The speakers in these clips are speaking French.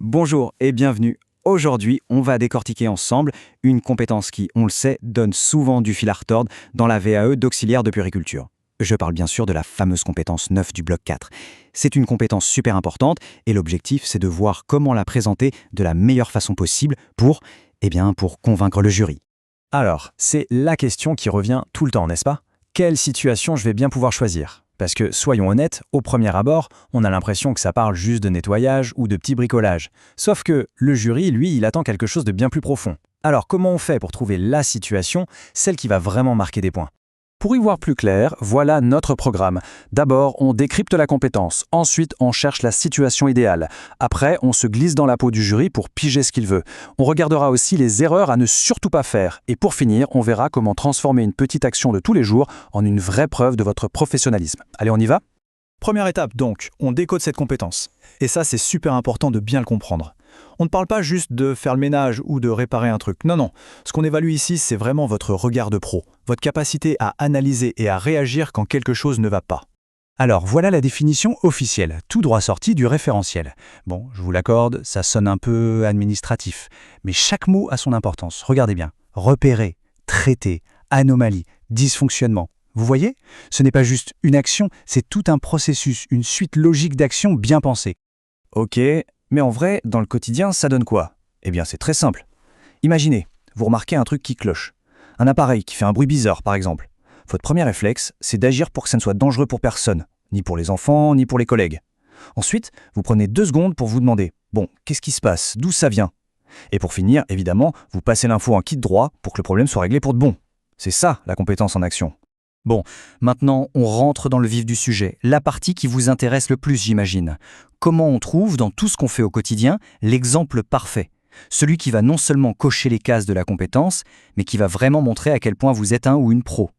Bonjour et bienvenue. Aujourd'hui, on va décortiquer ensemble une compétence qui, on le sait, donne souvent du fil à retordre dans la VAE d'auxiliaire de puériculture. Je parle bien sûr de la fameuse compétence 9 du bloc 4. C'est une compétence super importante et l'objectif, c'est de voir comment la présenter de la meilleure façon possible pour convaincre le jury. Alors, c'est la question qui revient tout le temps, n'est-ce pas? Quelle situation je vais bien pouvoir choisir? Parce que, soyons honnêtes, au premier abord, on a l'impression que ça parle juste de nettoyage ou de petit bricolage. Sauf que le jury, lui, il attend quelque chose de bien plus profond. Alors, comment on fait pour trouver la situation, celle qui va vraiment marquer des points? Pour y voir plus clair, voilà notre programme. D'abord, on décrypte la compétence. Ensuite, on cherche la situation idéale. Après, on se glisse dans la peau du jury pour piger ce qu'il veut. On regardera aussi les erreurs à ne surtout pas faire. Et pour finir, on verra comment transformer une petite action de tous les jours en une vraie preuve de votre professionnalisme. Allez, on y va? Première étape donc, on décode cette compétence. Et ça, c'est super important de bien le comprendre. On ne parle pas juste de faire le ménage ou de réparer un truc. Non. Ce qu'on évalue ici, c'est vraiment votre regard de pro, votre capacité à analyser et à réagir quand quelque chose ne va pas. Alors, voilà la définition officielle, tout droit sorti du référentiel. Bon, je vous l'accorde, ça sonne un peu administratif, mais chaque mot a son importance. Regardez bien. Repérer, traiter, anomalie, dysfonctionnement. Vous voyez? Ce n'est pas juste une action, c'est tout un processus, une suite logique d'actions bien pensées. Ok, mais en vrai, dans le quotidien, ça donne quoi? Eh bien, c'est très simple. Imaginez, vous remarquez un truc qui cloche. Un appareil qui fait un bruit bizarre, par exemple. Votre premier réflexe, c'est d'agir pour que ça ne soit dangereux pour personne, ni pour les enfants, ni pour les collègues. Ensuite, vous prenez 2 secondes pour vous demander « Bon, qu'est-ce qui se passe? D'où ça vient ?» Et pour finir, évidemment, vous passez l'info en kit droit pour que le problème soit réglé pour de bon. C'est ça, la compétence en action. Bon, maintenant, on rentre dans le vif du sujet, la partie qui vous intéresse le plus, j'imagine. Comment on trouve, dans tout ce qu'on fait au quotidien, l'exemple parfait? Celui qui va non seulement cocher les cases de la compétence, mais qui va vraiment montrer à quel point vous êtes un ou une pro.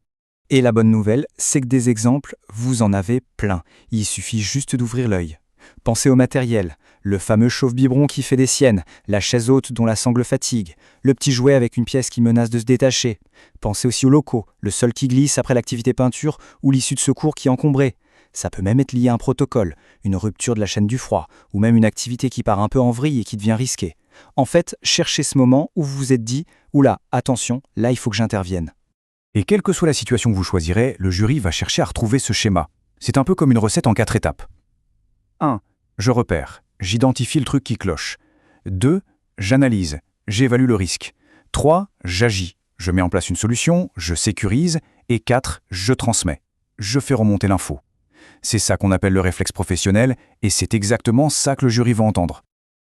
Et la bonne nouvelle, c'est que des exemples, vous en avez plein. Il suffit juste d'ouvrir l'œil. Pensez au matériel, le fameux chauffe-biberon qui fait des siennes, la chaise haute dont la sangle fatigue, le petit jouet avec une pièce qui menace de se détacher. Pensez aussi aux locaux, le sol qui glisse après l'activité peinture ou l'issue de secours qui est encombrée. Ça peut même être lié à un protocole, une rupture de la chaîne du froid, ou même une activité qui part un peu en vrille et qui devient risquée. En fait, cherchez ce moment où vous vous êtes dit « Oula, attention, là il faut que j'intervienne ». Et quelle que soit la situation que vous choisirez, le jury va chercher à retrouver ce schéma. C'est un peu comme une recette en 4 étapes. 1. Je repère. J'identifie le truc qui cloche. 2. J'analyse. J'évalue le risque. 3. J'agis. Je mets en place une solution, je sécurise. Et 4. Je transmets. Je fais remonter l'info. C'est ça qu'on appelle le réflexe professionnel, et c'est exactement ça que le jury va entendre.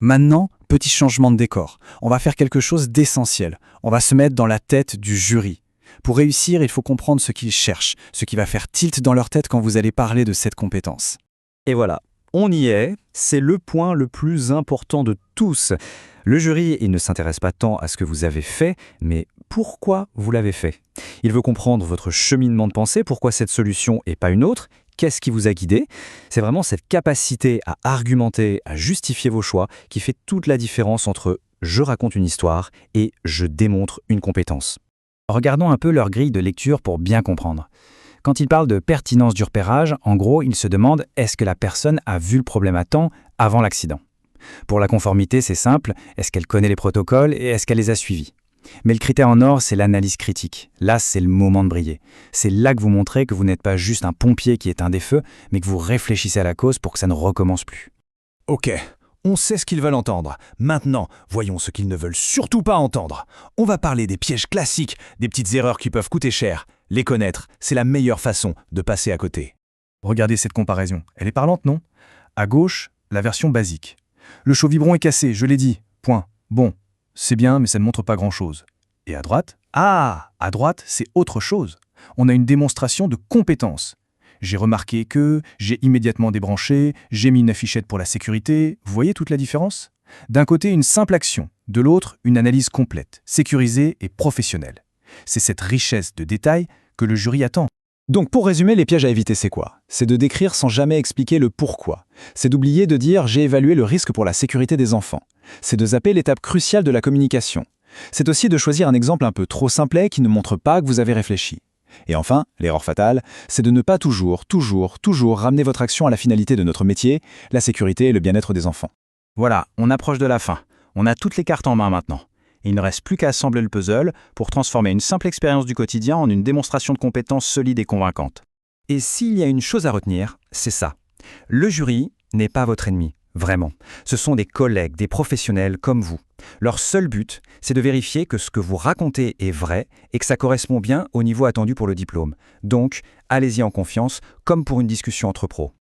Maintenant, petit changement de décor. On va faire quelque chose d'essentiel. On va se mettre dans la tête du jury. Pour réussir, il faut comprendre ce qu'ils cherchent, ce qui va faire tilt dans leur tête quand vous allez parler de cette compétence. Et voilà, on y est, c'est le point le plus important de tous. Le jury, il ne s'intéresse pas tant à ce que vous avez fait, mais pourquoi vous l'avez fait. Il veut comprendre votre cheminement de pensée, pourquoi cette solution et pas une autre, qu'est-ce qui vous a guidé. C'est vraiment cette capacité à argumenter, à justifier vos choix qui fait toute la différence entre « je raconte une histoire » et « je démontre une compétence ». Regardons un peu leur grille de lecture pour bien comprendre. Quand ils parlent de pertinence du repérage, en gros, ils se demandent est-ce que la personne a vu le problème à temps avant l'accident. Pour la conformité, c'est simple, est-ce qu'elle connaît les protocoles et est-ce qu'elle les a suivis? Mais le critère en or, c'est l'analyse critique. Là, c'est le moment de briller. C'est là que vous montrez que vous n'êtes pas juste un pompier qui éteint des feux, mais que vous réfléchissez à la cause pour que ça ne recommence plus. Ok, on sait ce qu'ils veulent entendre. Maintenant, voyons ce qu'ils ne veulent surtout pas entendre. On va parler des pièges classiques, des petites erreurs qui peuvent coûter cher. Les connaître, c'est la meilleure façon de passer à côté. Regardez cette comparaison. Elle est parlante, non? À gauche, la version basique. Le chauffe-biberon est cassé, je l'ai dit. Point. Bon, c'est bien, mais ça ne montre pas grand-chose. Et à droite? Ah, à droite, c'est autre chose. On a une démonstration de compétence. J'ai remarqué que, j'ai immédiatement débranché, j'ai mis une affichette pour la sécurité. Vous voyez toute la différence? D'un côté, une simple action. De l'autre, une analyse complète, sécurisée et professionnelle. C'est cette richesse de détails que le jury attend. Donc pour résumer, les pièges à éviter, c'est quoi? C'est de décrire sans jamais expliquer le pourquoi. C'est d'oublier de dire « j'ai évalué le risque pour la sécurité des enfants ». C'est de zapper l'étape cruciale de la communication. C'est aussi de choisir un exemple un peu trop simplet qui ne montre pas que vous avez réfléchi. Et enfin, l'erreur fatale, c'est de ne pas toujours ramener votre action à la finalité de notre métier, la sécurité et le bien-être des enfants. Voilà, on approche de la fin. On a toutes les cartes en main maintenant. Et il ne reste plus qu'à assembler le puzzle pour transformer une simple expérience du quotidien en une démonstration de compétences solide et convaincante. Et s'il y a une chose à retenir, c'est ça. Le jury n'est pas votre ennemi, vraiment. Ce sont des collègues, des professionnels comme vous. Leur seul but, c'est de vérifier que ce que vous racontez est vrai et que ça correspond bien au niveau attendu pour le diplôme. Donc, allez-y en confiance, comme pour une discussion entre pros.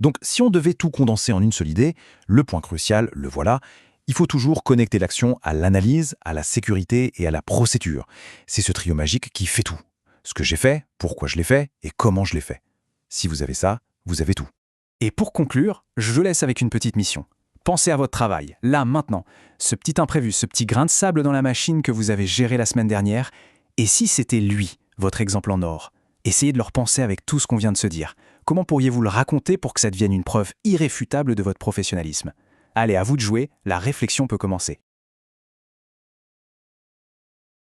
Donc, si on devait tout condenser en une seule idée, le point crucial, le voilà, il faut toujours connecter l'action à l'analyse, à la sécurité et à la procédure. C'est ce trio magique qui fait tout. Ce que j'ai fait, pourquoi je l'ai fait et comment je l'ai fait. Si vous avez ça, vous avez tout. Et pour conclure, je vous laisse avec une petite mission. Pensez à votre travail, là, maintenant. Ce petit imprévu, ce petit grain de sable dans la machine que vous avez géré la semaine dernière. Et si c'était lui, votre exemple en or? Essayez de le repenser avec tout ce qu'on vient de se dire. Comment pourriez-vous le raconter pour que ça devienne une preuve irréfutable de votre professionnalisme? Allez, à vous de jouer, la réflexion peut commencer.